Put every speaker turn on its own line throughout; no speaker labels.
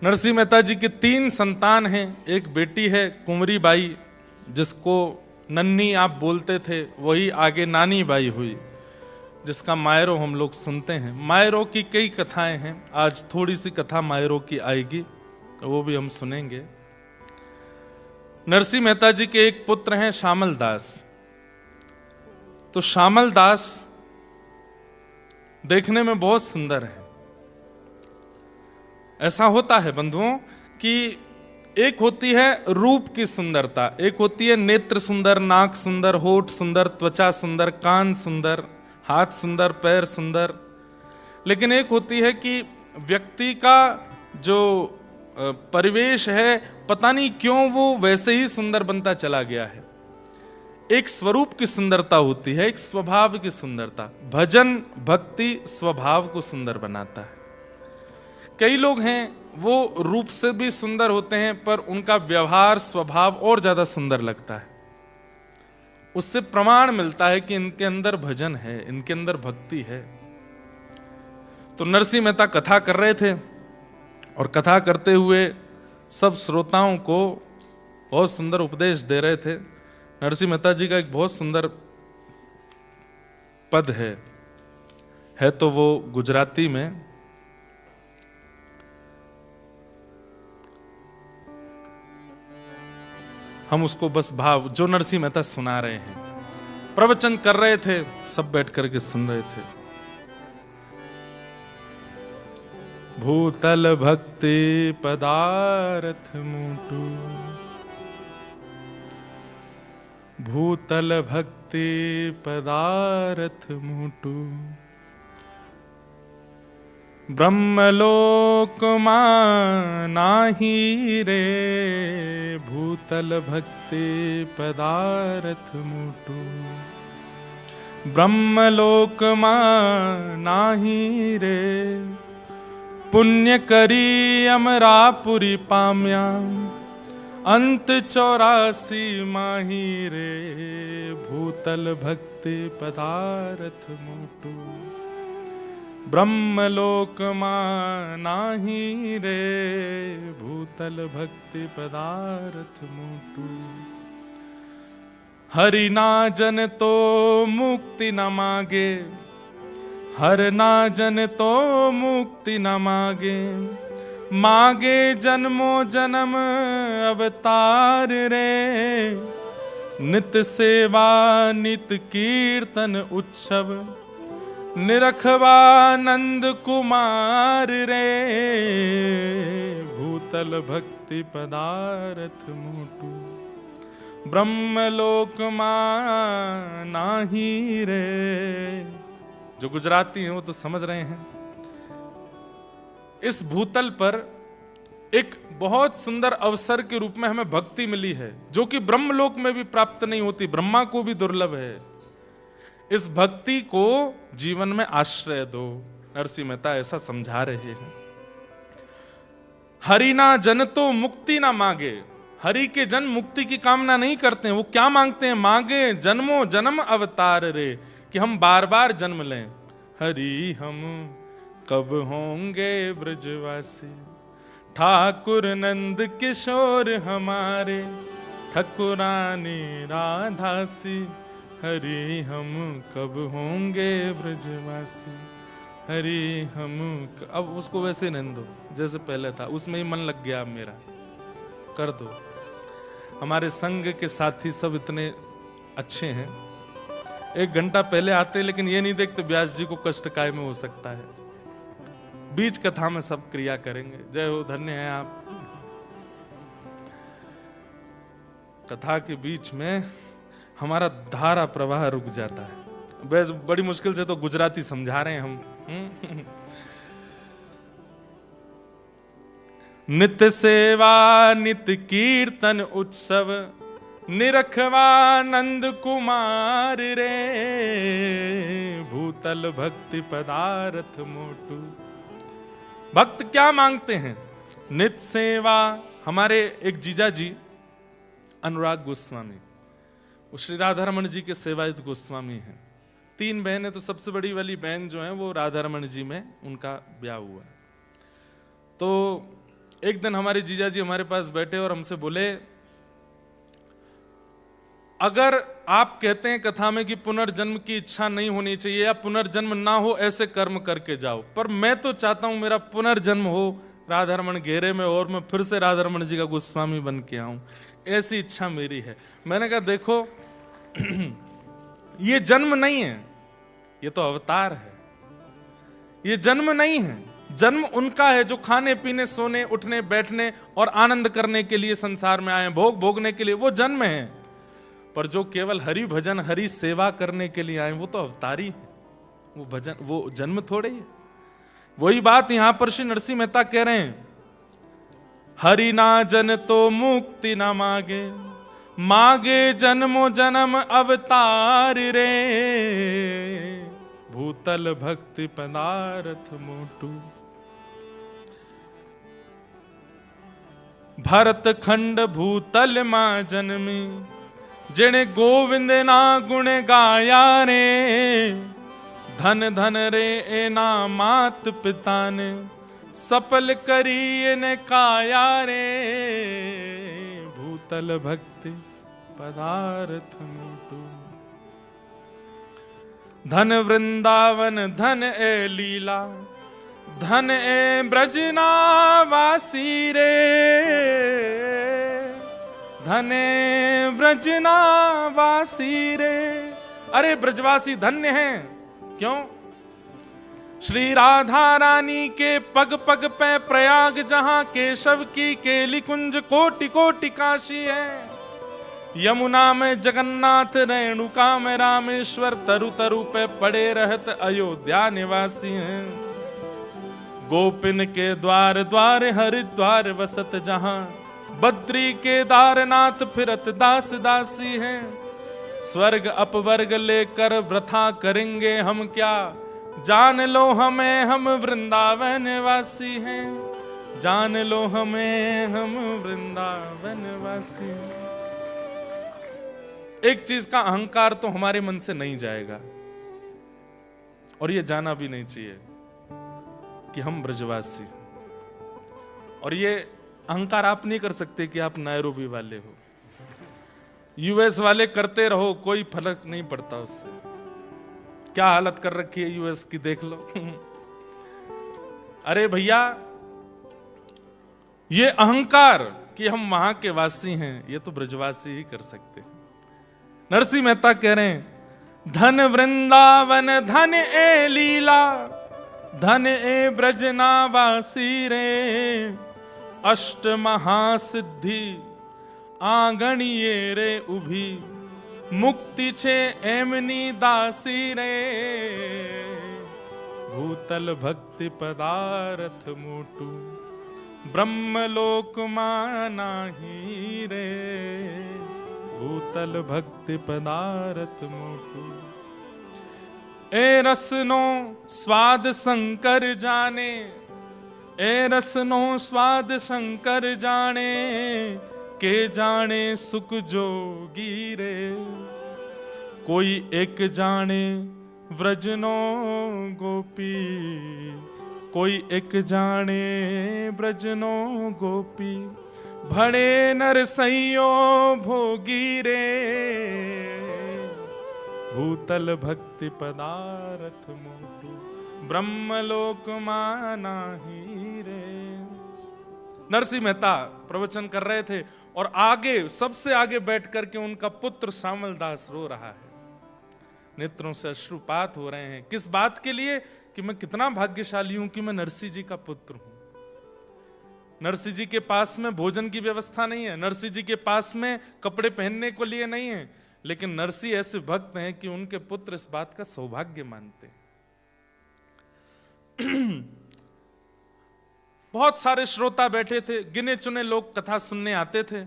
नरसिंह मेहता जी के 3 संतान हैं। एक बेटी है कुंवरी बाई, जिसको नन्ही आप बोलते थे, वही आगे नानी बाई हुई, जिसका मायरो हम लोग सुनते हैं। मायरो की कई कथाएं हैं, आज थोड़ी सी कथा मायरो की आएगी, तो वो भी हम सुनेंगे। नरसिंह मेहता जी के एक पुत्र हैं श्यामल दास। तो श्यामल दास देखने में बहुत सुंदर है। ऐसा होता है बंधुओं कि एक होती है रूप की सुंदरता, एक होती है नेत्र सुंदर, नाक सुंदर, होठ सुंदर, त्वचा सुंदर, कान सुंदर, हाथ सुंदर, पैर सुंदर। लेकिन एक होती है कि व्यक्ति का जो परिवेश है, पता नहीं क्यों वो वैसे ही सुंदर बनता चला गया है। एक स्वरूप की सुंदरता होती है, एक स्वभाव की सुंदरता। भजन भक्ति स्वभाव को सुंदर बनाता है। कई लोग हैं वो रूप से भी सुंदर होते हैं, पर उनका व्यवहार स्वभाव और ज्यादा सुंदर लगता है। उससे प्रमाण मिलता है कि इनके अंदर भजन है, इनके अंदर भक्ति है। तो नरसिंह मेहता कथा कर रहे थे और कथा करते हुए सब श्रोताओं को बहुत सुंदर उपदेश दे रहे थे। नरसिंह मेहता जी का एक बहुत सुंदर पद है तो वो गुजराती में। हम उसको बस भाव जो नरसिंह मेहता सुना रहे हैं, प्रवचन कर रहे थे, सब बैठ करके सुन रहे थे। भूतल भक्ति पदार्थ मूटू, भूतल भक्ति पदार्थ मूटू, ब्रह्मलोक नाही रे, भूतल भक्ति पदार्थ मूटू, ब्रह्मलोक नाही रे, पुण्य करी अमरापुरी पाम्या, अंत 84 माही रे, भूतल भक्ति पदार्थ मूटू, ब्रह्मलोक नाही रे, भूतल भक्ति पदार्थ मूटू। हरि ना जन तो मुक्ति न मागे, हर ना जन तो मुक्ति न मागे, मागे जन्मो जन्म अवतार रे, नित सेवा नित कीर्तन उत्सव, निरखवानंद कुमार रे, भूतल भक्ति पदार्थ मूटू, ब्रह्मलोक नाही रे। जो गुजराती हैं वो तो समझ रहे हैं। इस भूतल पर एक बहुत सुंदर अवसर के रूप में हमें भक्ति मिली है, जो कि ब्रह्मलोक में भी प्राप्त नहीं होती, ब्रह्मा को भी दुर्लभ है। इस भक्ति को जीवन में आश्रय दो, नरसिंह मेहता ऐसा समझा रहे हैं। हरि ना जन तो मुक्ति ना मांगे, हरि के जन मुक्ति की कामना नहीं करते हैं। वो क्या मांगते हैं? मांगे जन्मों जन्म अवतार रे, कि हम बार बार जन्म लें। हरि हम कब होंगे ब्रजवासी, ठाकुर नंद किशोर हमारे, ठकुरानी राधासी, हरि हम कब होंगे ब्रजवासी, हरि हम अब उसको वैसे नहीं दो जैसे पहले था, उसमें ही मन लग गया। अब मेरा कर दो। हमारे संघ के साथी सब इतने अच्छे हैं, 1 घंटा पहले आते, लेकिन ये नहीं देखते व्यास जी को कष्ट काय में हो सकता है। बीच कथा में सब क्रिया करेंगे। जय हो, धन्य है आप। कथा के बीच में हमारा धारा प्रवाह रुक जाता है। बस बड़ी मुश्किल से तो गुजराती समझा रहे हैं हम। नित्य सेवा नित्य कीर्तन उत्सव, निरखवानंद कुमार रे, भूतल भक्ति पदार्थ मोटू। भक्त क्या मांगते हैं? नित्य सेवा। हमारे एक जीजा जी अनुराग गोस्वामी, वो श्री राधारमण जी के सेवायत गोस्वामी हैं। 3 बहनें, तो सबसे बड़ी वाली बहन जो है वो राधारमण जी में उनका ब्याह हुआ। तो एक दिन हमारे जीजा जी हमारे पास बैठे और हमसे बोले, अगर आप कहते हैं कथा में कि पुनर्जन्म की इच्छा नहीं होनी चाहिए या पुनर्जन्म ना हो, ऐसे कर्म करके जाओ, पर मैं तो चाहता हूं मेरा पुनर्जन्म हो राधारमण घेरे में और मैं फिर से राधारमण जी का गोस्वामी बन के आऊं, ऐसी इच्छा मेरी है। मैंने कहा देखो ये जन्म नहीं है, ये तो अवतार है, ये जन्म नहीं है। जन्म उनका है जो खाने पीने सोने उठने बैठने और आनंद करने के लिए संसार में आए, भोग भोगने के लिए, वो जन्म है। पर जो केवल हरि भजन हरि सेवा करने के लिए आए वो तो अवतारी है, वो भजन वो जन्म थोड़े ही है। वही बात यहां पर श्री नरसिंह मेहता कह रहे हैं, हरि ना जन तो मुक्ति ना मागे, मागे जन्मो जन्म अवतार रे, भूतल भक्ति पदार्थ मोटू। भरत खंड भूतल मां जन्मी, जिने गोविंद ना गुण गाया रे, धन धन रे ए ना मात पिता ने, सफल करी ने काया रे, भूतल भक्ति पदार्थ मोटू। धन वृंदावन धन ए लीला, धन ए ब्रजनावासी रे, धने ब्रजनावासी रे। अरे ब्रजवासी धन्य हैं, क्यों? श्री राधा रानी के पग पग पे प्रयाग, जहां केशव की केली कुंज कोटि कोटि काशी है। यमुना में जगन्नाथ, रेणुका में रामेश्वर, तरु तरु पे पड़े रहत अयोध्या निवासी हैं। गोपिन के द्वार द्वार हरिद्वार वसत, जहां बद्री केदारनाथ फिरत दास दासी हैं। स्वर्ग अपवर्ग लेकर वृथा करेंगे हम क्या, जान लो हमें हम वृंदावन वासी हैं, जान लो हमें हम वृंदावन वासी। एक चीज का अहंकार तो हमारे मन से नहीं जाएगा, और ये जाना भी नहीं चाहिए कि हम ब्रजवासी। और ये अहंकार आप नहीं कर सकते कि आप नैरोबी वाले हो, यूएस वाले करते रहो, कोई फर्क नहीं पड़ता उससे। क्या हालत कर रखी है यूएस की देख लो। अरे भैया, ये अहंकार कि हम वहां के वासी हैं, ये तो ब्रजवासी ही कर सकते हैं। नरसिंह मेहता कह रहे हैं, धन वृंदावन धन ए लीला, धन ए ब्रजनावासी रे, अष्ट महासिद्धि आंगणिये रे उभी, मुक्ति छे एमनी दासी रे, भूतल भक्ति पदार्थ मोटू, ब्रह्मलोक मानाही रे, भूतल भक्ति पदार्थ मोटू। ए रसनो स्वाद शंकर जाने, ए रसनो स्वाद शंकर जाने, के जाने सुख जोगी रे, कोई एक जाने व्रजनो गोपी, कोई एक जाने ब्रजनो गोपी, भड़े नरसैयो भोगी रे, भूतल भक्ति पदार्थ मोटू, ब्रह्मलोक मानाही रे। नरसिंह मेहता प्रवचन कर रहे थे और आगे सबसे आगे बैठ करके उनका पुत्र श्यामल दास रो रहा है, नेत्रों से अश्रुपात हो रहे हैं। किस बात के लिए? कि मैं कितना भाग्यशाली हूं कि मैं नरसिंह जी का पुत्र हूं। नरसिंह जी के पास में भोजन की व्यवस्था नहीं है, नरसिंह जी के पास में कपड़े पहनने को लिए नहीं है, लेकिन नरसिंह ऐसे भक्त हैं कि उनके पुत्र इस बात का सौभाग्य मानते हैं। बहुत सारे श्रोता बैठे थे, गिने चुने लोग कथा सुनने आते थे।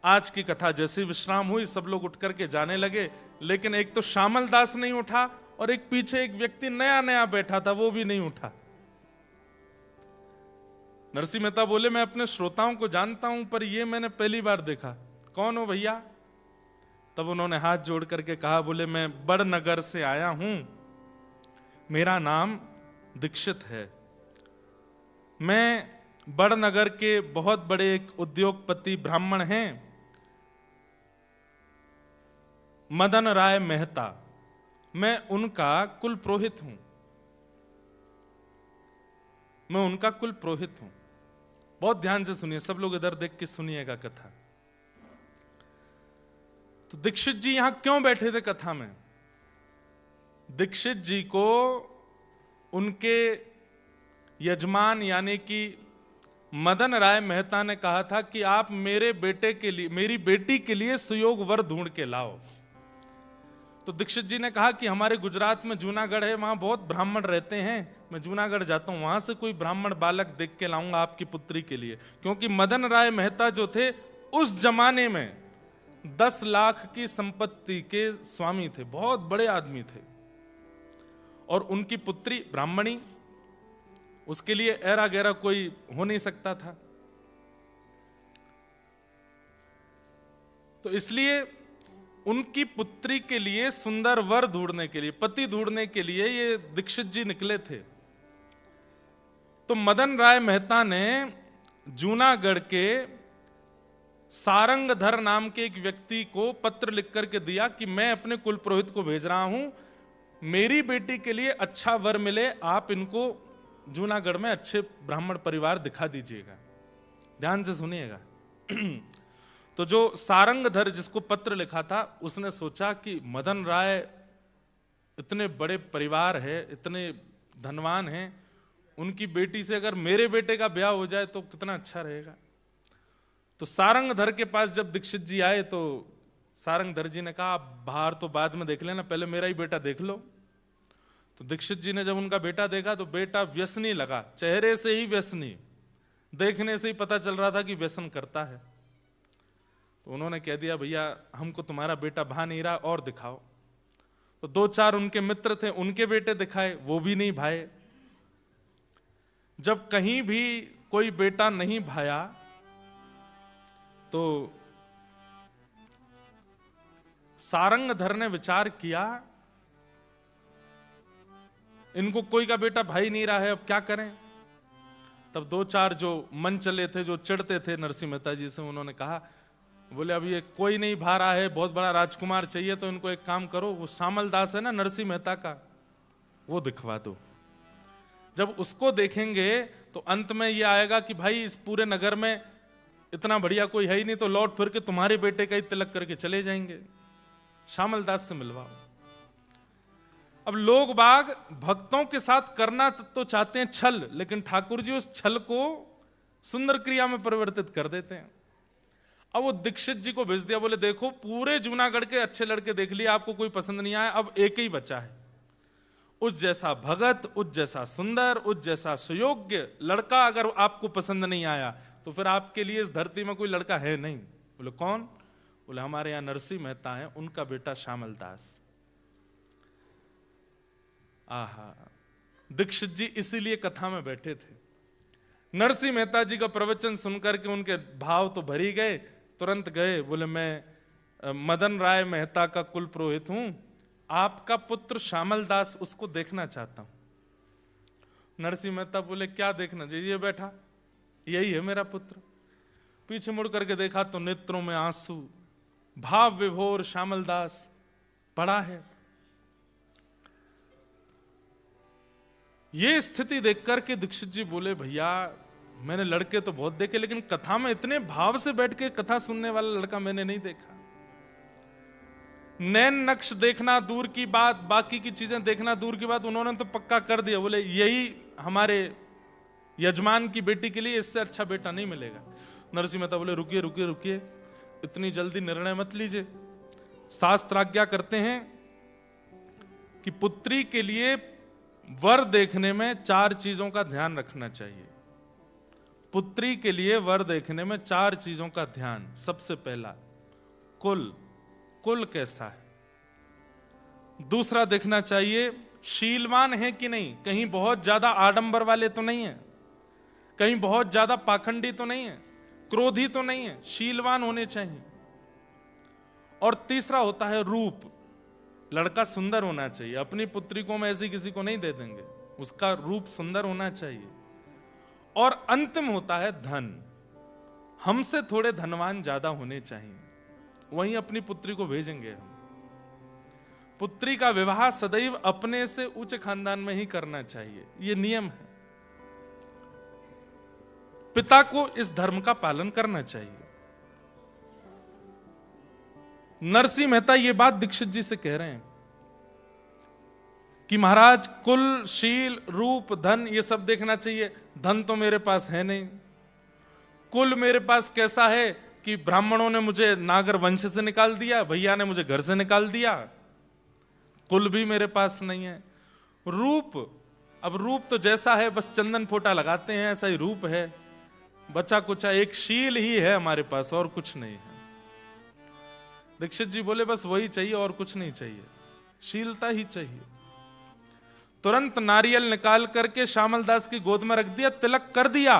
आज की कथा जैसी विश्राम हुई, सब लोग उठ करके जाने लगे, लेकिन एक तो श्यामल दास नहीं उठा और एक पीछे एक व्यक्ति नया नया बैठा था, वो भी नहीं उठा। नरसिंह मेहता बोले, मैं अपने श्रोताओं को जानता हूं, पर ये मैंने पहली बार देखा, कौन हो भैया? तब उन्होंने हाथ जोड़ करके कहा, बोले मैं बड़नगर से आया हूं, मेरा नाम दीक्षित है, मैं बड़नगर के बहुत बड़े एक उद्योगपति ब्राह्मण हैं, मदन राय मेहता। मैं उनका कुल पुरोहित हूं, मैं उनका कुल पुरोहित हूं। बहुत ध्यान से सुनिए, सब लोग इधर देख के सुनिएगा कथा। तो दीक्षित जी यहां क्यों बैठे थे कथा में? दीक्षित जी को उनके यजमान यानी कि मदन राय मेहता ने कहा था कि आप मेरे बेटे के लिए, मेरी बेटी के लिए सुयोग वर ढूंढ के लाओ। तो दीक्षित जी ने कहा कि हमारे गुजरात में जूनागढ़ है, वहां बहुत ब्राह्मण रहते हैं, मैं जूनागढ़ जाता हूं, वहां से कोई ब्राह्मण बालक देख के लाऊंगा आपकी पुत्री के लिए। क्योंकि मदन राय मेहता जो थे उस जमाने में 10 लाख की संपत्ति के स्वामी थे, बहुत बड़े आदमी थे, और उनकी पुत्री ब्राह्मणी, उसके लिए ऐरा गैरा कोई हो नहीं सकता था। तो इसलिए उनकी पुत्री के लिए सुंदर वर ढूंढने के लिए, पति ढूंढने के लिए ये दीक्षित जी निकले थे। तो मदन राय मेहता ने जूनागढ़ के सारंगधर नाम के एक व्यक्ति को पत्र लिख करके दिया कि मैं अपने कुल पुरोहित को भेज रहा हूं, मेरी बेटी के लिए अच्छा वर मिले, आप इनको जूनागढ़ में अच्छे ब्राह्मण परिवार दिखा दीजिएगा। ध्यान से सुनिएगा। तो जो सारंगधर जिसको पत्र लिखा था, उसने सोचा कि मदन राय इतने बड़े परिवार है, इतने धनवान हैं, उनकी बेटी से अगर मेरे बेटे का ब्याह हो जाए तो कितना अच्छा रहेगा। तो सारंगधर के पास जब दीक्षित जी आए तो सारंगधर जी ने कहा, आप बाहर तो बाद में देख लेना, पहले मेरा ही बेटा देख लो। तो दीक्षित जी ने जब उनका बेटा देखा तो बेटा व्यसनी लगा, चेहरे से ही व्यसनी, देखने से ही पता चल रहा था कि व्यसन करता है। तो उन्होंने कह दिया, भैया हमको तुम्हारा बेटा भा नहीं रहा, और दिखाओ। तो 2-4 उनके मित्र थे, उनके बेटे दिखाए, वो भी नहीं भाए। जब कहीं भी कोई बेटा नहीं भाया तो सारंगधर ने विचार किया, इनको कोई का बेटा भाई नहीं रहा है, अब क्या करें। तब 2-4 जो मन चले थे, जो चिढ़ते थे नरसिंह मेहता जी से, उन्होंने कहा, बोले अब ये कोई नहीं भा रहा है, बहुत बड़ा राजकुमार चाहिए, तो इनको एक काम करो, वो श्यामल दास है ना नरसिंह मेहता का, वो दिखवा दो। जब उसको देखेंगे तो अंत में ये आएगा कि भाई इस पूरे नगर में इतना बढ़िया कोई है ही नहीं, तो लौट फिर के तुम्हारे बेटे का ही तिलक करके चले जाएंगे, श्यामल दास से मिलवाओ। अब लोग बाग भक्तों के साथ करना तो चाहते हैं छल, लेकिन ठाकुर जी उस छल को सुंदर क्रिया में परिवर्तित कर देते हैं। अब वो दीक्षित जी को भेज दिया, बोले देखो पूरे जूनागढ़ के अच्छे लड़के देख लिए, आपको कोई पसंद नहीं आया, अब एक ही बचा है, उस जैसा भगत, उस जैसा सुंदर, उस जैसा सुयोग्य लड़का अगर आपको पसंद नहीं आया तो फिर आपके लिए इस धरती में कोई लड़का है नहीं। बोले कौन? बोले हमारे यहां नरसिंह मेहता है, उनका बेटा श्यामल दास। आहा, दीक्षित जी इसीलिए कथा में बैठे थे। नरसिंह मेहता जी का प्रवचन सुनकर के उनके भाव तो भर ही गए, तुरंत गए, बोले मैं मदन राय मेहता का कुल पुरोहित हूं, आपका पुत्र श्यामल दास, उसको देखना चाहता हूं। नरसिंह मेहता बोले क्या देखना चाहिए? ये बैठा, यही है मेरा पुत्र। पीछे मुड़ करके देखा तो नेत्रों में आंसू, भाव विभोर श्यामल दास पड़ा है। ये स्थिति देखकर के दीक्षित जी बोले, भैया मैंने लड़के तो बहुत देखे, लेकिन कथा में इतने भाव से बैठ के कथा सुनने वाला लड़का मैंने नहीं देखा। नैन नक्श देखना दूर की बात, बाकी की चीजें देखना दूर की बात, उन्होंने तो पक्का कर दिया, बोले यही हमारे यजमान की बेटी के लिए, इससे अच्छा बेटा नहीं मिलेगा। नरसिंह मेहता बोले रुकिए रुकिए रुकिए, इतनी जल्दी निर्णय मत लीजिए। शास्त्र आज्ञा करते हैं कि पुत्री के लिए वर देखने में 4 चीजों का ध्यान रखना चाहिए। पुत्री के लिए वर देखने में 4 चीजों का ध्यान। सबसे पहला कुल, कुल कैसा है। दूसरा देखना चाहिए शीलवान है कि नहीं, कहीं बहुत ज्यादा आडंबर वाले तो नहीं है, कहीं बहुत ज्यादा पाखंडी तो नहीं है, क्रोधी तो नहीं है, शीलवान होने चाहिए। और तीसरा होता है रूप, लड़का सुंदर होना चाहिए। अपनी पुत्री को हम ऐसी किसी को नहीं दे देंगे, उसका रूप सुंदर होना चाहिए। और अंतिम होता है धन। हमसे थोड़े धनवान ज्यादा होने चाहिए, वहीं अपनी पुत्री को भेजेंगे हम। पुत्री का विवाह सदैव अपने से उच्च खानदान में ही करना चाहिए, यह नियम है। पिता को इस धर्म का पालन करना चाहिए। नरसिंह मेहता ये बात दीक्षित जी से कह रहे हैं कि महाराज कुल, शील, रूप, धन ये सब देखना चाहिए। धन तो मेरे पास है नहीं। कुल मेरे पास कैसा है कि ब्राह्मणों ने मुझे नागर वंश से निकाल दिया, भैया ने मुझे घर से निकाल दिया, कुल भी मेरे पास नहीं है। रूप, अब रूप तो जैसा है बस चंदन फोटा लगाते हैं ऐसा ही रूप है, बचा कुचा एक शील ही है हमारे पास और कुछ नहीं है। दीक्षित जी बोले बस वही चाहिए और कुछ नहीं चाहिए, शीलता ही चाहिए। तुरंत नारियल निकाल करके श्यामल दास की गोद में रख दिया, तिलक कर दिया।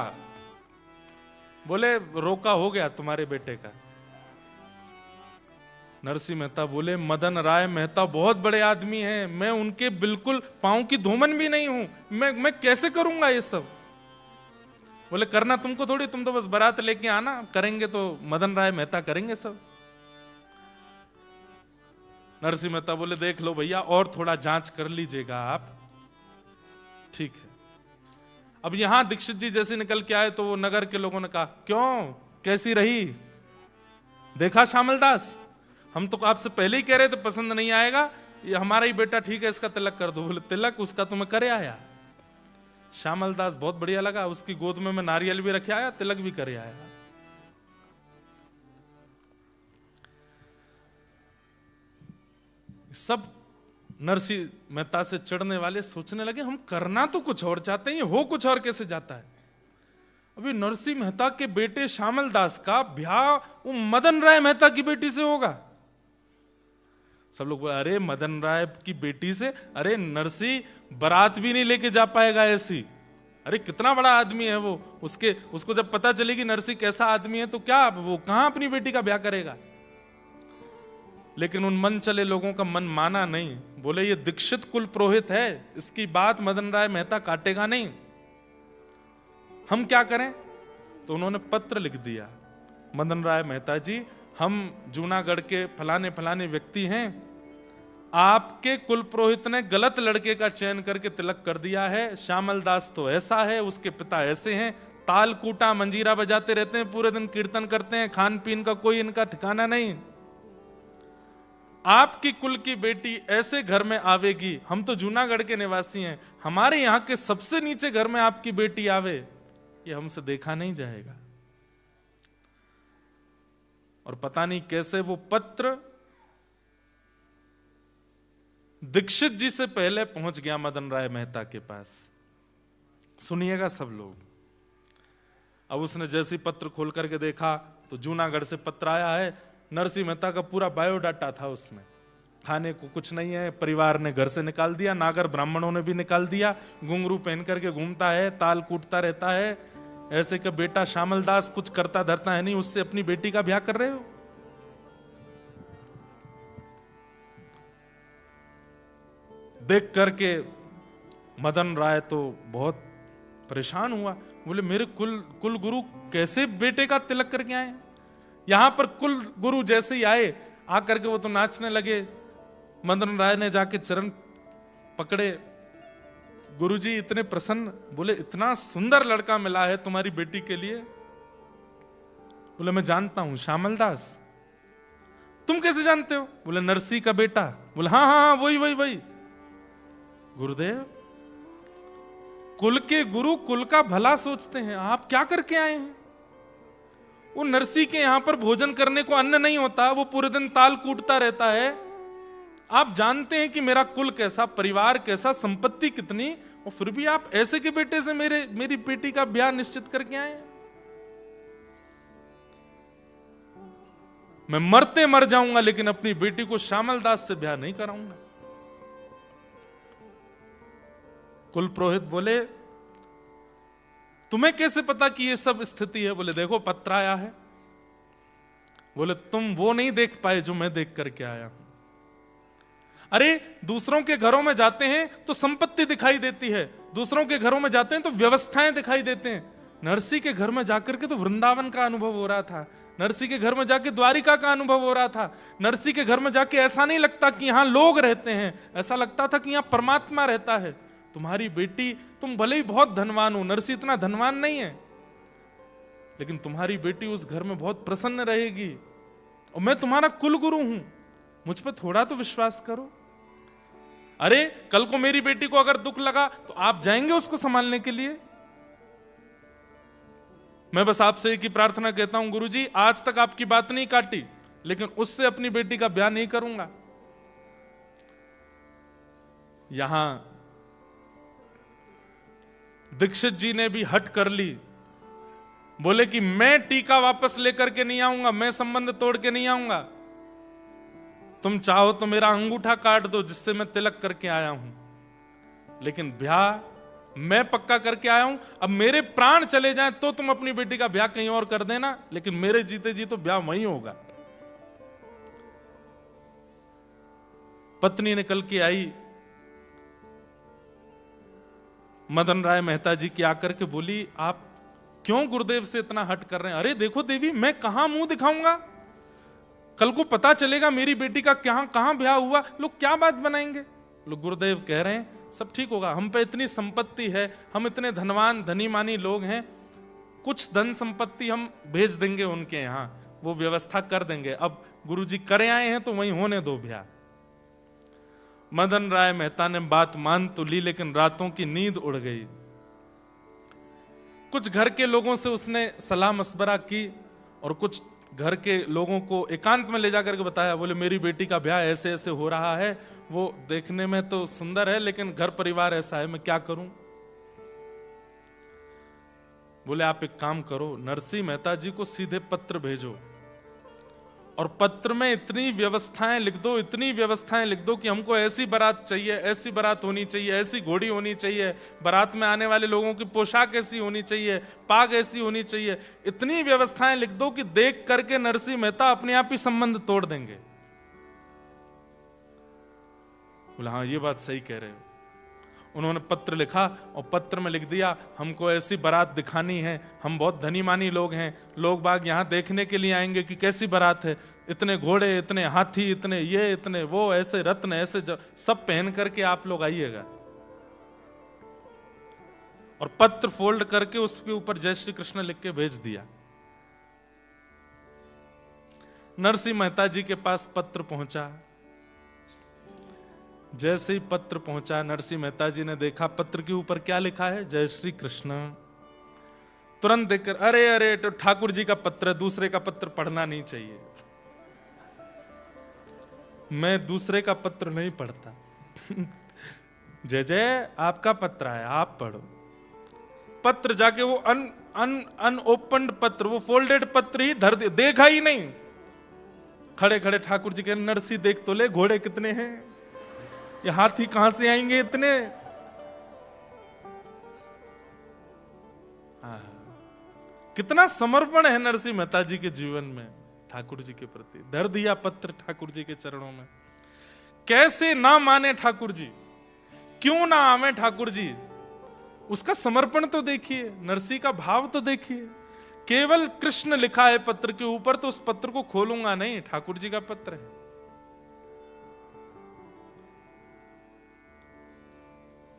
बोले रोका हो गया तुम्हारे बेटे का। नरसिंह मेहता बोले मदन राय मेहता बहुत बड़े आदमी हैं, मैं उनके बिल्कुल पांव की धूमन भी नहीं हूं, मैं कैसे करूंगा ये सब। बोले करना तुमको थोड़ी, तुम तो बस बारात लेके आना, करेंगे तो मदन राय मेहता करेंगे सब। नरसिंह मेहता बोले देख लो भैया और थोड़ा जांच कर लीजिएगा आप, ठीक है। अब यहां दीक्षित जी जैसे निकल के आए तो वो नगर के लोगों ने कहा क्यों, कैसी रही, देखा श्यामल दास, हम तो आपसे पहले ही कह रहे थे पसंद नहीं आएगा, ये हमारा ही बेटा ठीक है, इसका तिलक कर दो। बोले तिलक उसका तो मैं करे आया। श्यामल दास बहुत बढ़िया लगा, उसकी गोद में मैं नारियल भी रखे आया, तिलक भी करे आया। सब नरसिंह मेहता से चढ़ने वाले सोचने लगे हम करना तो कुछ और चाहते हैं, हो कुछ और कैसे जाता है। अभी नरसिंह मेहता के बेटे श्यामल दास का ब्याह वो मदन राय मेहता की बेटी से होगा। सब लोग बोले अरे मदन राय की बेटी से, अरे नरसिंह बारात भी नहीं लेके जा पाएगा ऐसी, अरे कितना बड़ा आदमी है वो, उसको जब पता चलेगी नरसिंह कैसा आदमी है तो क्या वो कहां अपनी बेटी का ब्याह करेगा। लेकिन उन मन चले लोगों का मन माना नहीं, बोले ये दीक्षित कुल पुरोहित है, इसकी बात मदन राय मेहता काटेगा नहीं, हम क्या करें। तो उन्होंने पत्र लिख दिया, मदन राय मेहता जी हम जूनागढ़ के फलाने फलाने व्यक्ति हैं, आपके कुल पुरोहित ने गलत लड़के का चयन करके तिलक कर दिया है, श्यामल दास तो ऐसा है, उसके पिता ऐसे हैं, ताल कूटा मंजीरा बजाते रहते हैं, पूरे दिन कीर्तन करते हैं, खान पीन का कोई इनका ठिकाना नहीं। आपकी कुल की बेटी ऐसे घर में आवेगी, हम तो जूनागढ़ के निवासी हैं, हमारे यहां के सबसे नीचे घर में आपकी बेटी आवे, ये हमसे देखा नहीं जाएगा। और पता नहीं कैसे वो पत्र दीक्षित जी से पहले पहुंच गया मदन राय मेहता के पास। सुनिएगा सब लोग। अब उसने जैसे पत्र खोल करके देखा तो जूनागढ़ से पत्र आया है, नरसिंह मेहता का पूरा बायोडाटा था उसमें, खाने को कुछ नहीं है, परिवार ने घर से निकाल दिया, नागर ब्राह्मणों ने भी निकाल दिया, घुंघरू पहन करके घूमता है, ताल कूटता रहता है, ऐसे का बेटा श्यामल दास कुछ करता धरता है नहीं, उससे अपनी बेटी का ब्याह कर रहे हो। देख करके मदन राय तो बहुत परेशान हुआ, बोले मेरे कुल गुरु कैसे बेटे का तिलक करके आए। यहां पर कुल गुरु जैसे ही आए आकर के वो तो नाचने लगे। मदन राय ने जाके चरण पकड़े, गुरुजी इतने प्रसन्न, बोले इतना सुंदर लड़का मिला है तुम्हारी बेटी के लिए। बोले मैं जानता हूं श्यामल दास। तुम कैसे जानते हो। बोले नरसिंह का बेटा। बोले हाँ हाँ हाँ वही वही वही। गुरुदेव कुल के गुरु कुल का भला सोचते हैं, आप क्या करके आए हैं। वो नरसिंह के यहां पर भोजन करने को अन्न नहीं होता, वो पूरे दिन ताल कूटता रहता है। आप जानते हैं कि मेरा कुल कैसा, परिवार कैसा, संपत्ति कितनी, और फिर भी आप ऐसे के बेटे से मेरी बेटी का ब्याह निश्चित करके आए। मैं मरते मर जाऊंगा लेकिन अपनी बेटी को श्यामल दास से ब्याह नहीं कराऊंगा। कुल पुरोहित बोले तुम्हें कैसे पता कि ये सब स्थिति है। बोले देखो पत्र आया है। बोले तुम वो नहीं देख पाए जो मैं देख करके आया हूं। अरे दूसरों के घरों में जाते हैं तो संपत्ति दिखाई देती है, दूसरों के घरों में जाते हैं तो व्यवस्थाएं दिखाई देते हैं, नरसी के घर में जाकर के तो वृंदावन का अनुभव हो रहा था, नरसी के घर में जाके द्वारिका का अनुभव हो रहा था। नरसी के घर में जाके ऐसा नहीं लगता कि यहां लोग रहते हैं, ऐसा लगता था कि यहां परमात्मा रहता है। तुम्हारी बेटी, तुम भले ही बहुत धनवान हो, नरसी इतना धनवान नहीं है, लेकिन तुम्हारी बेटी उस घर में बहुत प्रसन्न रहेगी, और मैं तुम्हारा कुल गुरु हूं, मुझ पर थोड़ा तो विश्वास करो। अरे कल को मेरी बेटी को अगर दुख लगा तो आप जाएंगे उसको संभालने के लिए? मैं बस आपसे एक ही प्रार्थना कहता हूं, गुरुजी आज तक आपकी बात नहीं काटी, लेकिन उससे अपनी बेटी का ब्याह नहीं करूंगा। यहां दीक्षित जी ने भी हट कर ली, बोले कि मैं टीका वापस लेकर के नहीं आऊंगा, मैं संबंध तोड़ के नहीं आऊंगा, तुम चाहो तो मेरा अंगूठा काट दो जिससे मैं तिलक करके आया हूं, लेकिन ब्याह मैं पक्का करके आया हूं। अब मेरे प्राण चले जाएं तो तुम अपनी बेटी का ब्याह कहीं और कर देना, लेकिन मेरे जीते जी तो ब्याह वहीं होगा। पत्नी ने कल की आई मदन राय मेहता जी की आकर के बोली, आप क्यों गुरुदेव से इतना हट कर रहे हैं? अरे देखो देवी, मैं कहां मुंह दिखाऊंगा, कल को पता चलेगा मेरी बेटी का कहां ब्याह हुआ, लोग क्या बात बनाएंगे। लोग गुरुदेव कह रहे हैं सब ठीक होगा, हम पे इतनी संपत्ति है, हम इतने धनवान धनी मानी लोग हैं, कुछ धन संपत्ति हम भेज देंगे उनके यहां, वो व्यवस्था कर देंगे। अब गुरुजी करे आए हैं तो वहीं होने दो ब्याह। मदन राय मेहता ने बात मान तो ली, लेकिन रातों की नींद उड़ गई। कुछ घर के लोगों से उसने सलाह मशवरा की और कुछ घर के लोगों को एकांत में ले जाकर के बताया, बोले मेरी बेटी का ब्याह ऐसे ऐसे हो रहा है, वो देखने में तो सुंदर है लेकिन घर परिवार ऐसा है, मैं क्या करूं। बोले आप एक काम करो, नरसी मेहता जी को सीधे पत्र भेजो और पत्र में इतनी व्यवस्थाएं लिख दो, इतनी व्यवस्थाएं लिख दो कि हमको ऐसी बारात चाहिए, ऐसी बारात होनी चाहिए, ऐसी घोड़ी होनी चाहिए, बारात में आने वाले लोगों की पोशाक ऐसी होनी चाहिए, पाग ऐसी होनी चाहिए, इतनी व्यवस्थाएं लिख दो कि देख करके नरसी मेहता अपने आप ही संबंध तोड़ देंगे। बोला हाँ ये बात सही कह रहे हो। उन्होंने पत्र लिखा और पत्र में लिख दिया, हमको ऐसी बारात दिखानी है, हम बहुत धनी मानी लोग हैं, लोग बाग यहां देखने के लिए आएंगे कि कैसी बारात है, इतने घोड़े, इतने हाथी, इतने ये, इतने वो, ऐसे रत्न, ऐसे सब पहन करके आप लोग आइएगा। और पत्र फोल्ड करके उसके ऊपर जय श्री कृष्ण लिख के भेज दिया। नरसिंह मेहता जी के पास पत्र पहुंचा। जैसे ही पत्र पहुंचा, नरसिंह मेहता जी ने देखा पत्र के ऊपर क्या लिखा है, जय श्री कृष्ण। तुरंत देखकर अरे अरे तो ठाकुर जी का पत्र, दूसरे का पत्र पढ़ना नहीं चाहिए। मैं दूसरे का पत्र नहीं पढ़ता। जय जय आपका पत्र है, आप पढ़ो। पत्र जाके वो अनओपन्ड पत्र, वो फोल्डेड पत्र ही धर देखा ही नहीं। खड़े खड़े ठाकुर जी के, नरसी देख तो ले घोड़े कितने हैं, ये हाथी कहां से आएंगे इतने। कितना समर्पण है नरसिंह मेहता जी के जीवन में ठाकुर जी के प्रति। धर दिया पत्र ठाकुर जी के चरणों में। कैसे ना माने ठाकुर जी, क्यों ना आवे ठाकुर जी। उसका समर्पण तो देखिए, नरसिंह का भाव तो देखिए। केवल कृष्ण लिखा है पत्र के ऊपर, तो उस पत्र को खोलूंगा नहीं, ठाकुर जी का पत्र है।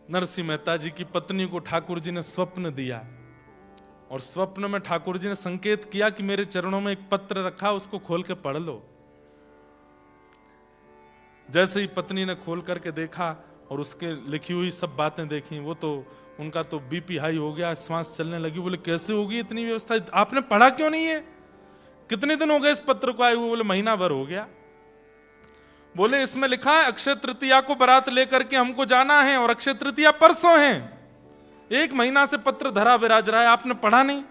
नरसिंह मेहता जी की पत्नी को ठाकुर जी ने स्वप्न दिया और स्वप्न में ठाकुर जी ने संकेत किया कि मेरे चरणों में एक पत्र रखा, उसको खोल के पढ़ लो। जैसे ही पत्नी ने खोल करके देखा और उसके लिखी हुई सब बातें देखी, वो तो उनका तो बीपी हाई हो गया, श्वास चलने लगी। बोले कैसे होगी इतनी व्यवस्था, आपने पढ़ा क्यों नहीं है, कितने दिन हो गए इस पत्र को आए हुए। बोले महीना भर हो गया। बोले इसमें लिखा है अक्षय तृतीया को बारात लेकर के हमको जाना है और अक्षय तृतीया परसों है, 1 महीना से पत्र धरा विराज रहा है, आपने पढ़ा नहीं।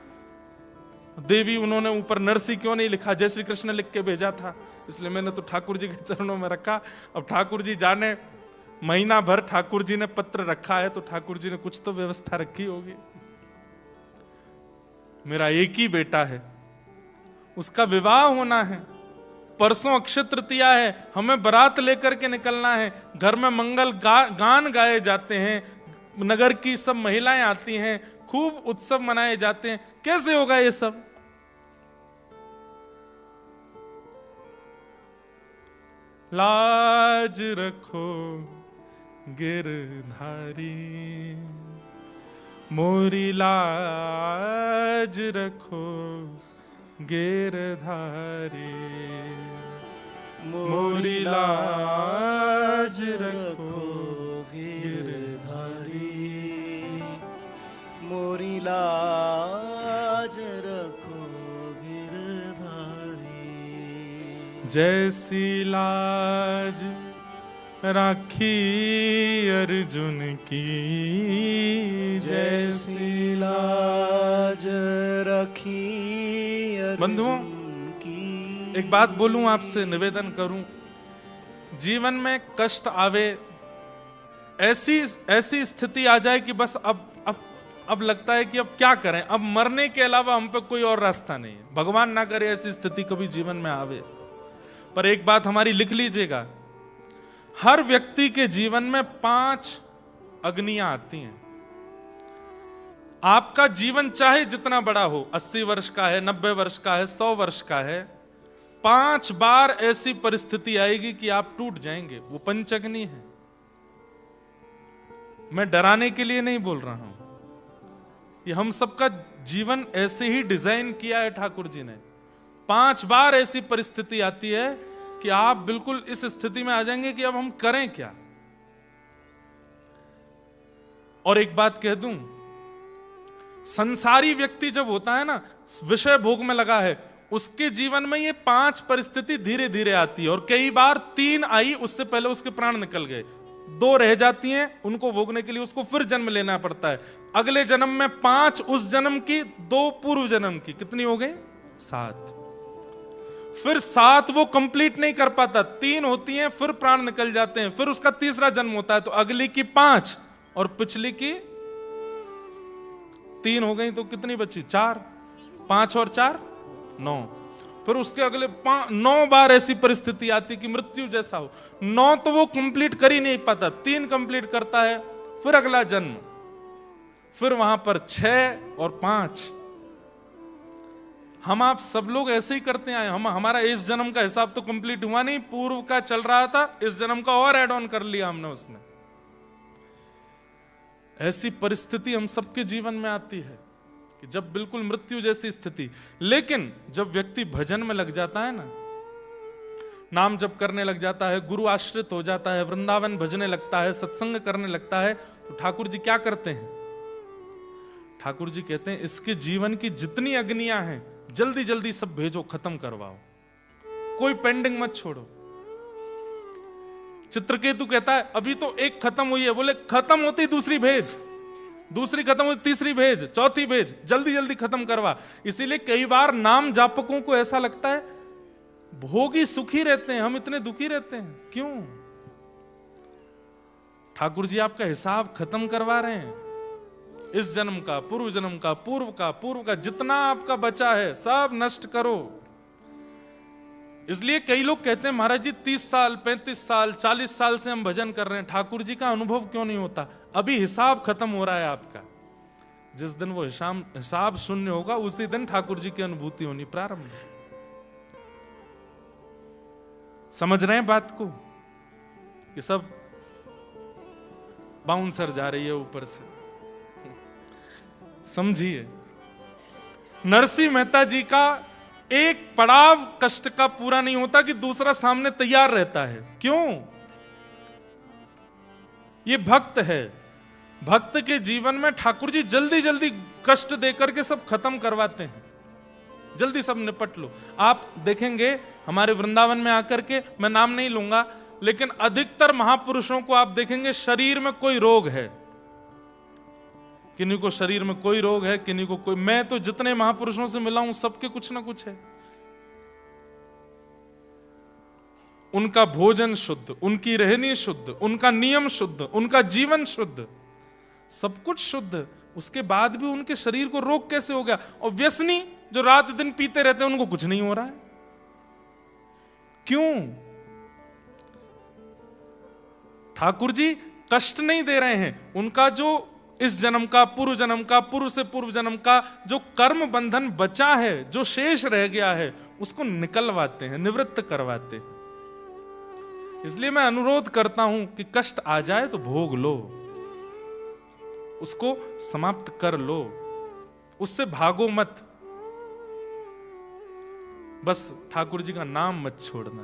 देवी उन्होंने ऊपर नरसी क्यों नहीं लिखा, जय श्री कृष्ण लिख के भेजा था, इसलिए मैंने तो ठाकुर जी के चरणों में रखा। अब ठाकुर जी जाने, महीना भर ठाकुर जी ने पत्र रखा है तो ठाकुर जी ने कुछ तो व्यवस्था रखी होगी। मेरा एक ही बेटा है, उसका विवाह होना है, परसों अक्षय तृतीया है, हमें बारात लेकर के निकलना है। घर में मंगल गान गाए जाते हैं, नगर की सब महिलाएं आती हैं, खूब उत्सव मनाए जाते हैं। कैसे होगा ये सब? लाज रखो गिरधारी, मोरी लाज रखो गिरधारी, मोरी लाज रखो
गिरधारी, मोरी लाज रखो गिरधारी।
जैसी लाज राखी अर्जुन की,
जैसी लाज रखी
बंधुओं,
की।
एक बात बोलूं आपसे, निवेदन करूं, जीवन में कष्ट आवे, ऐसी स्थिति आ जाए कि बस अब लगता है कि अब क्या करें, अब मरने के अलावा हम पे कोई और रास्ता नहीं है। भगवान ना करे ऐसी स्थिति कभी जीवन में आवे। पर एक बात हमारी लिख लीजिएगा, हर व्यक्ति के जीवन में 5 अग्नियां आती हैं। आपका जीवन चाहे जितना बड़ा हो, 80 वर्ष का है, 90 वर्ष का है, 100 वर्ष का है, 5 बार ऐसी परिस्थिति आएगी कि आप टूट जाएंगे। वो पंचअग्नि है। मैं डराने के लिए नहीं बोल रहा हूं, ये हम सबका जीवन ऐसे ही डिजाइन किया है ठाकुर जी ने। 5 बार ऐसी परिस्थिति आती है कि आप बिल्कुल इस स्थिति में आ जाएंगे कि अब हम करें क्या। और एक बात कह दूं, संसारी व्यक्ति जब होता है ना, विषय भोग में लगा है, उसके जीवन में ये 5 परिस्थिति धीरे धीरे आती है। और कई बार 3 आई, उससे पहले उसके प्राण निकल गए, 2 रह जाती हैं, उनको भोगने के लिए उसको फिर जन्म लेना पड़ता है। अगले जन्म में 5 उस जन्म की, 2 पूर्व जन्म की, कितनी हो गई? 7। फिर 7 वो कंप्लीट नहीं कर पाता, 3 होती हैं, फिर प्राण निकल जाते हैं, फिर उसका तीसरा जन्म होता है, तो अगली की 5 और पिछली की 3 हो गई, तो कितनी बची? 4। 5 और 4 9। फिर उसके अगले 9 बार ऐसी परिस्थिति आती कि मृत्यु जैसा हो। 9 तो वो कंप्लीट कर ही नहीं पाता, 3 कंप्लीट करता है, फिर अगला जन्म, फिर वहां पर 6 और 5। हम आप सब लोग ऐसे ही करते आए। हमारा इस जन्म का हिसाब तो कंप्लीट हुआ नहीं, पूर्व का चल रहा था, इस जन्म का और ऐड ऑन कर लिया हमने उसमें। ऐसी परिस्थिति हम सबके जीवन में आती है कि जब बिल्कुल मृत्यु जैसी स्थिति। लेकिन जब व्यक्ति भजन में लग जाता है ना, नाम जप करने लग जाता है, गुरु आश्रित हो जाता है, वृंदावन भजने लगता है, सत्संग करने लगता है, तो ठाकुर जी क्या करते हैं? ठाकुर जी कहते हैं, इसके जीवन की जितनी अग्नियां हैं जल्दी जल्दी सब भेजो, खत्म करवाओ, कोई पेंडिंग मत छोड़ो। चित्रकेतु कहता है अभी तो एक खत्म हुई है, बोले खत्म होती दूसरी भेज, दूसरी खत्म होती तीसरी भेज, चौथी भेज, जल्दी जल्दी खत्म करवा। इसीलिए कई बार नाम जापकों को ऐसा लगता है भोगी सुखी रहते हैं, हम इतने दुखी रहते हैं, क्यों? ठाकुर जी आपका हिसाब खत्म करवा रहे हैं। इस जन्म का, पूर्व जन्म का, पूर्व का जितना आपका बचा है सब नष्ट करो। इसलिए कई लोग कहते हैं महाराज जी 30 साल 35 साल 40 साल से हम भजन कर रहे हैं, ठाकुर जी का अनुभव क्यों नहीं होता? अभी हिसाब खत्म हो रहा है आपका। जिस दिन वो हिसाब शून्य होगा उसी दिन ठाकुर जी की अनुभूति होनी प्रारंभ। समझ रहे हैं बात को? ये सब बाउंसर जा रही है ऊपर से, समझिए। नरसिंह मेहता जी का एक पड़ाव कष्ट का पूरा नहीं होता कि दूसरा सामने तैयार रहता है। क्यों? ये भक्त है। भक्त के जीवन में ठाकुर जी जल्दी जल्दी कष्ट देकर के सब खत्म करवाते हैं, जल्दी सब निपट लो। आप देखेंगे हमारे वृंदावन में आकर के, मैं नाम नहीं लूंगा, लेकिन अधिकतर महापुरुषों को आप देखेंगे शरीर में कोई रोग है, किन्हीं को शरीर में कोई रोग है, किन्हीं को कोई। मैं तो जितने महापुरुषों से मिला हूं सबके कुछ ना कुछ है। उनका भोजन शुद्ध, उनकी रहनी शुद्ध, उनका नियम शुद्ध, उनका जीवन शुद्ध, सब कुछ शुद्ध, उसके बाद भी उनके शरीर को रोग कैसे हो गया? और व्यसनी जो रात दिन पीते रहते हैं उनको कुछ नहीं हो रहा है, क्यों? ठाकुर जी कष्ट नहीं दे रहे हैं, उनका जो इस जन्म का, पूर्व जन्म का, पूर्व से पूर्व जन्म का जो कर्म बंधन बचा है, जो शेष रह गया है, उसको निकलवाते हैं, निवृत्त करवाते हैं। इसलिए मैं अनुरोध करता हूं कि कष्ट आ जाए तो भोग लो, उसको समाप्त कर लो, उससे भागो मत। बस ठाकुर जी का नाम मत छोड़ना।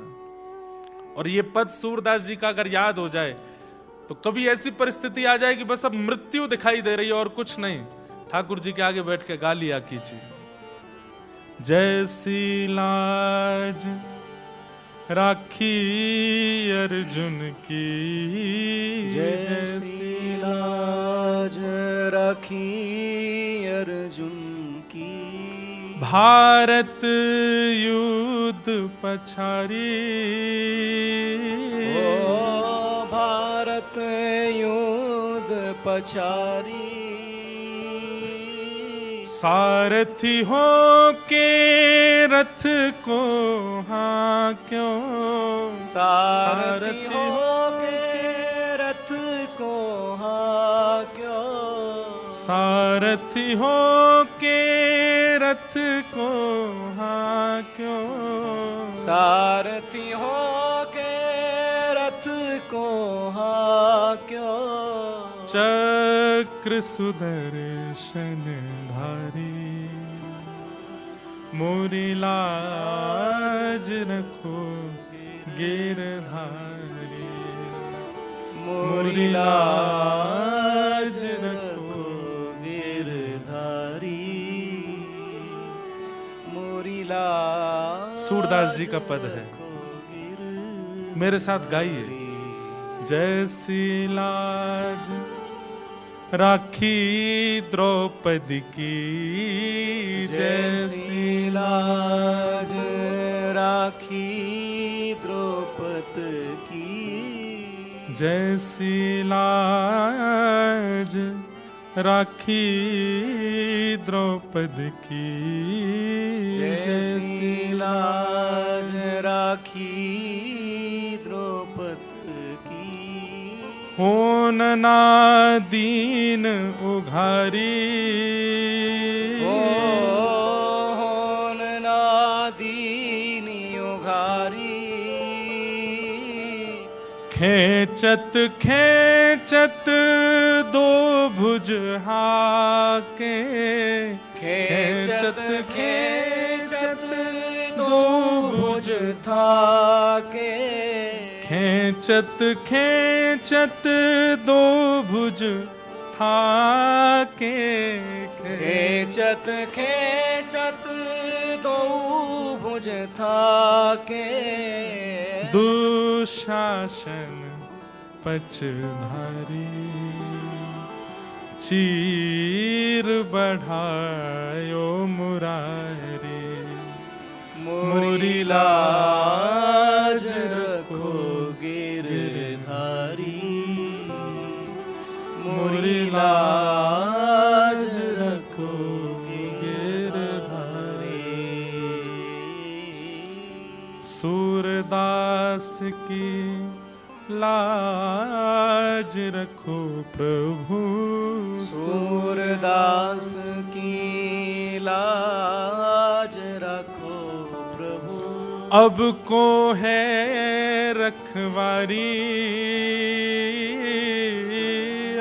और ये पद सूरदास जी का अगर याद हो जाए तो कभी ऐसी परिस्थिति आ जाए कि बस अब मृत्यु दिखाई दे रही है और कुछ नहीं, ठाकुर जी के आगे बैठ के गा लिया कीजिए, जैसी लाज राखी अर्जुन की,
जैसी लाज राखी अर्जुन की,
भारत युद्ध पछारी,
ओ भारत युद्ध पछारी,
सारथी हो के रथ को हाँ क्यों,
सारथी हो के रथ को हाँ क्यों,
सारथी हो के रथ को हाँ क्यों,
सारथी हो के रथ को हाँ क्यों,
चक्र सुदर्शन धारी, मोरी लाज रखो गिरधारी,
मोरी लाज रखो गिरधारी, मोरी लाज।
सूरदास जी का पद है, मेरे साथ गाइए। जैसी लाज राखी द्रौपदी की,
जैसी लाज राखी द्रौपदी की,
जैसी लाज राखी द्रौपदी की,
जैसी लाज राखी द्रौपदी की,
होन ना दीन उघारी,
होन ना दीन उघारी,
खेचत खेचत दो भुज हाके,
खेचत खेचत दो भुज थाके,
खेचत खेचत दो भुज थाके,
खेचत खेचत दो भुज थाके,
दुशासन पचधारी, चीर बढ़ायो मुरारी,
मोरी लाज रखो गिरधारी, मोरी लाज रखो गिरधारी।
सूरदास की लाज रखो प्रभु,
सूरदास की लाज रखो प्रभु,
अब को है रखवारी,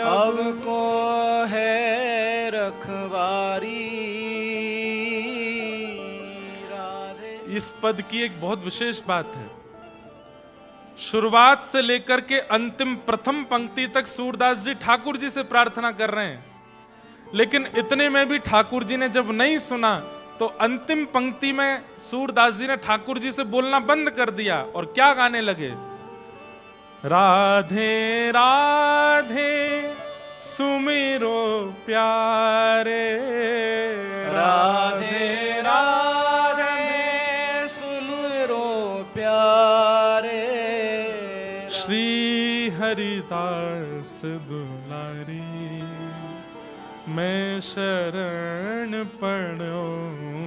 अब को है रखवारी। राधे।
इस पद की एक बहुत विशेष बात है, शुरुआत से लेकर के अंतिम प्रथम पंक्ति तक सूरदास जी ठाकुर जी से प्रार्थना कर रहे हैं, लेकिन इतने में भी ठाकुर जी ने जब नहीं सुना तो अंतिम पंक्ति में सूरदास जी ने ठाकुर जी से बोलना बंद कर दिया और क्या गाने लगे, राधे राधे सुमिरो प्यारे,
राधे राधे सुमिरो प्यारे,
श्री हरिदास दुलारी, मैं शरण पड़ो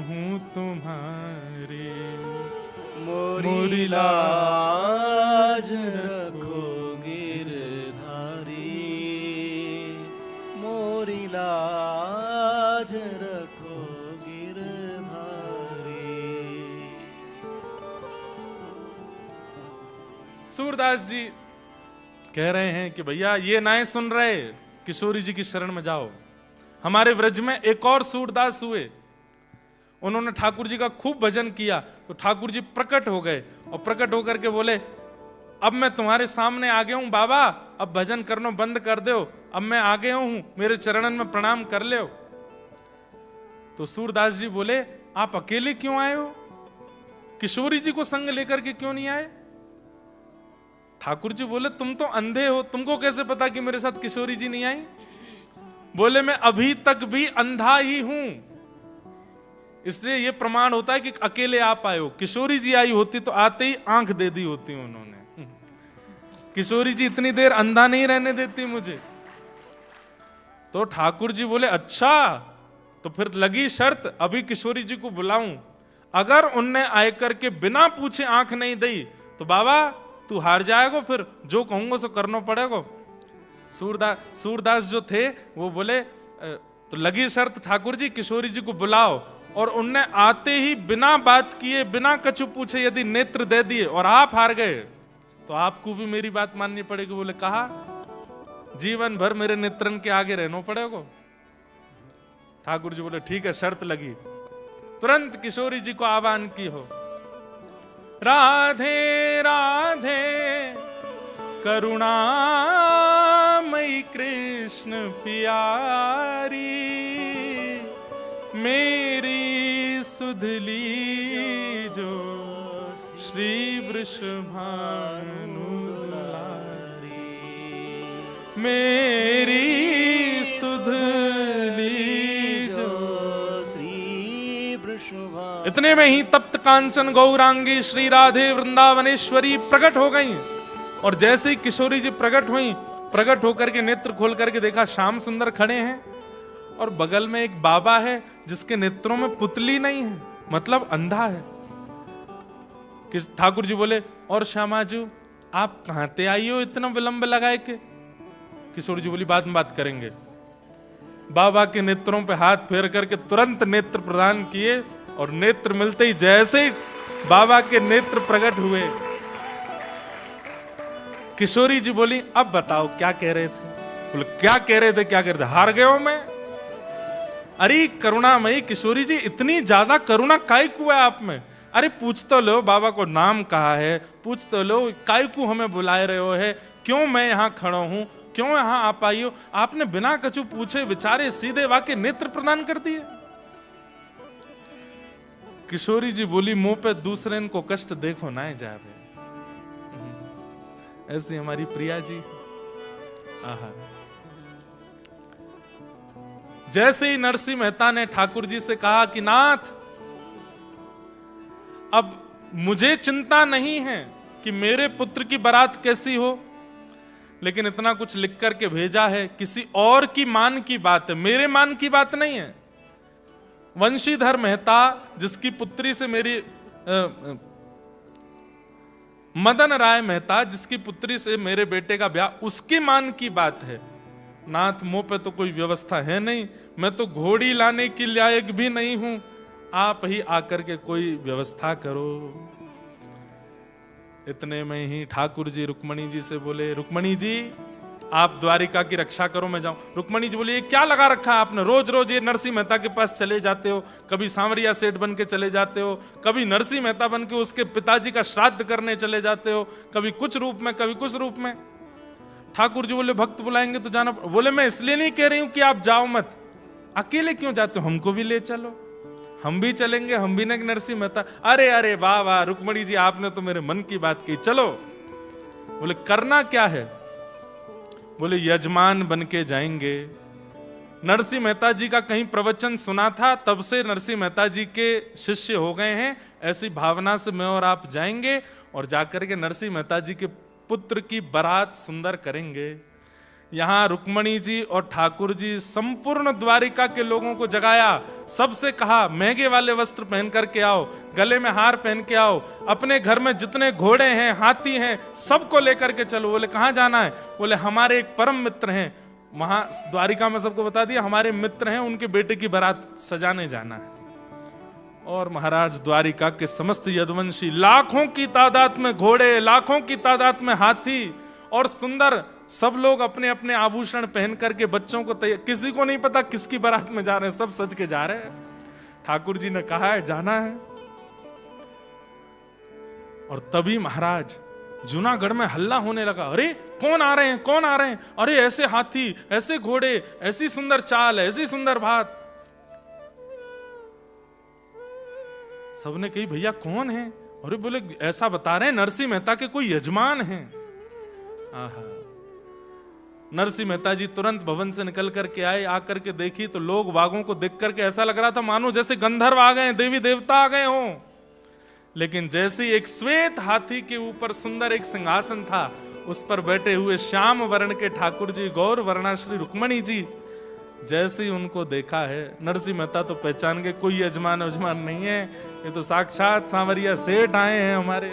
हूँ तुम्हारी,
मोरी लाज रखो गिरधारी,
सूरदास जी कह रहे हैं कि भैया ये नाए सुन रहे, किशोरी जी की शरण में जाओ। हमारे व्रज में एक और सूरदास हुए, उन्होंने ठाकुर जी का खूब भजन किया, तो ठाकुर जी प्रकट हो गए और प्रकट होकर के बोले, अब मैं तुम्हारे सामने आ गया हूं बाबा, अब भजन करना बंद कर दो, अब मैं आ गया हूं, मेरे चरणन में प्रणाम कर ले। तो सूरदास जी बोले, आप अकेले क्यों आए हो, किशोरी जी को संग लेकर के क्यों नहीं आए? ठाकुर जी बोले, तुम तो अंधे हो, तुमको कैसे पता कि मेरे साथ किशोरी जी नहीं आई? बोले, मैं अभी तक भी अंधा ही हूं, इसलिए यह प्रमाण होता है कि अकेले आप आए हो। किशोरी जी आई होती तो आते ही आंख दे दी होती उन्होंने। किशोरी जी इतनी देर अंधा नहीं रहने देती मुझे। तो ठाकुर जी बोले, अच्छा, तो फिर लगी शर्त, अभी किशोरी जी को बुलाऊं, अगर उनने आए करके बिना पूछे आंख नहीं दी तो बाबा तू हार जाएगा, फिर जो कहूंगा सो करना पड़ेगा। सूरदास जो थे वो बोले, तो लगी शर्त ठाकुर जी, किशोरी जी को बुलाओ, और उनने आते ही बिना बात किए, बिना कछु पूछे यदि नेत्र दे दिए और आप हार गए तो आपको भी मेरी बात माननी पड़ेगी। बोले, कहा जीवन भर मेरे नेत्रन के आगे रहना पड़ेगा। ठाकुर जी बोले, ठीक है, शर्त लगी। तुरंत किशोरी जी को आह्वान की हो, राधे राधे करुणामयी कृष्ण प्यारी, मेरी सुधली जो श्री वृषभानु दुलारी, मेरी सुधली जो
श्री वृषभानु।
इतने में ही तप्त कांचन गौरांगी श्री राधे वृंदावनेश्वरी प्रकट हो गई। और जैसे ही किशोरी जी प्रकट हुई, प्रकट होकर के नेत्र खोल करके देखा श्याम सुंदर खड़े हैं, और बगल में एक बाबा है जिसके नेत्रों में पुतली नहीं है, मतलब अंधा है। ठाकुर जी बोले, और श्यामाजू आप कहां ते आई हो इतना विलंब लगाए के? किशोर जी बोली, बाद में बात करेंगे। बाबा के नेत्रों पे हाथ फेर करके तुरंत नेत्र प्रदान किए, और नेत्र मिलते ही जैसे ही बाबा के नेत्र प्रकट हुए, किशोरी जी बोली, अब बताओ क्या कह रहे थे? बोले, क्या कह रहे थे, क्या कह रहे थे? हार गए हो मैं? अरे करुणामयी किशोरी जी, इतनी ज्यादा करुणा काय को है आप में? अरे पूछ तो लो, बाबा को नाम कहा है, पूछ तो लो, काय को हमें बुलाए रहे हो है, क्यों मैं यहां खड़ा हूं, क्यों यहां आप आई हो? आपने बिना कछु पूछे विचारे सीधे वाके नेत्र प्रदान कर दिए। किशोरी जी बोली, मुंह पे दूसरे को कष्ट देखो ना जावे। ऐसी हमारी प्रिया जी। आहा। जैसे ही नरसिंह मेहता ने ठाकुर जी से कहा कि नाथ, अब मुझे चिंता नहीं है कि मेरे पुत्र की बारात कैसी हो, लेकिन इतना कुछ लिख करके भेजा है, किसी और की मान की बात है, मेरे मान की बात नहीं है। वंशीधर मेहता जिसकी पुत्री से मेरी मदन राय मेहता जिसकी पुत्री से मेरे बेटे का ब्याह, उसके मान की बात है। नाथ, मुंह पे तो कोई व्यवस्था है नहीं, मैं तो घोड़ी लाने के लायक भी नहीं हूं, आप ही आकर के कोई व्यवस्था करो। इतने में ही ठाकुर जी रुक्मणी जी से बोले, रुक्मणी जी आप द्वारिका की रक्षा करो, मैं जाऊं। रुक्मणी जी बोली, ये क्या लगा रखा है आपने? रोज रोज ये नरसिंह मेहता के पास चले जाते हो, कभी सांवरिया सेठ बन के चले जाते हो, कभी नरसिंह मेहता बन के उसके पिताजी का श्राद्ध करने चले जाते हो, कभी कुछ रूप में कभी कुछ रूप में। ठाकुर जी बोले, भक्त बुलाएंगे तो जाना। बोले, मैं इसलिए नहीं कह रही हूं कि आप जाओ मत, अकेले क्यों जाते हो, हमको भी ले चलो, हम भी चलेंगे, हम भी नहीं नरसिंह मेहता। अरे अरे वाह वाह रुक्मणी जी, आपने तो मेरे मन की बात की, चलो। बोले, करना क्या है? बोले, यजमान बन के जाएंगे। नरसिंह मेहता जी का कहीं प्रवचन सुना था, तब से नरसिंह मेहता जी के शिष्य हो गए हैं। ऐसी भावना से मैं और आप जाएंगे और जाकर के नरसिंह मेहता जी के पुत्र की बारात सुंदर करेंगे। यहां रुक्मणी जी और ठाकुर जी संपूर्ण द्वारिका के लोगों को जगाया, सबसे कहा महंगे वाले वस्त्र पहन करके आओ, गले में हार पहन के आओ, अपने घर में जितने घोड़े हैं, हाथी हैं, सबको लेकर के चलो। बोले, कहां जाना है? बोले, हमारे एक परम मित्र हैं वहां द्वारिका में, सबको बता दिया, हमारे मित्र हैं, उनके बेटे की बारात सजाने जाना है। और महाराज द्वारिका के समस्त यदुवंशी, लाखों की तादाद में घोड़े, लाखों की तादाद में हाथी और सुंदर, सब लोग अपने अपने आभूषण पहन करके बच्चों को किसी को नहीं पता किसकी बारात में जा रहे हैं, सब सज के जा रहे हैं। ठाकुर जी ने कहा है जाना है। और तभी महाराज जूनागढ़ में हल्ला होने लगा, अरे कौन आ रहे हैं, कौन आ रहे हैं, अरे ऐसे हाथी, ऐसे घोड़े, ऐसी सुंदर चाल, ऐसी सुंदर बात। सबने कही भैया कौन है? अरे बोले ऐसा बता रहे हैं नरसिंह मेहता के कोई यजमान हैं। आहा, नरसिंह मेहता जी तुरंत भवन से निकल करके आए, आकर के देखी तो लोग बागों को देख करके ऐसा लग रहा था मानो जैसे गंधर्व आ गए, देवी देवता आ गए हों। लेकिन जैसे एक श्वेत हाथी के ऊपर सुंदर एक सिंहासन था, उस पर बैठे हुए श्याम वर्ण के ठाकुर जी, गौर वर्णा श्री रुक्मणी जी, जैसे ही उनको देखा है नरसिंह मेहता तो पहचान के कोई यजमान नहीं है, ये तो साक्षात सांवरिया सेठ आए हैं हमारे।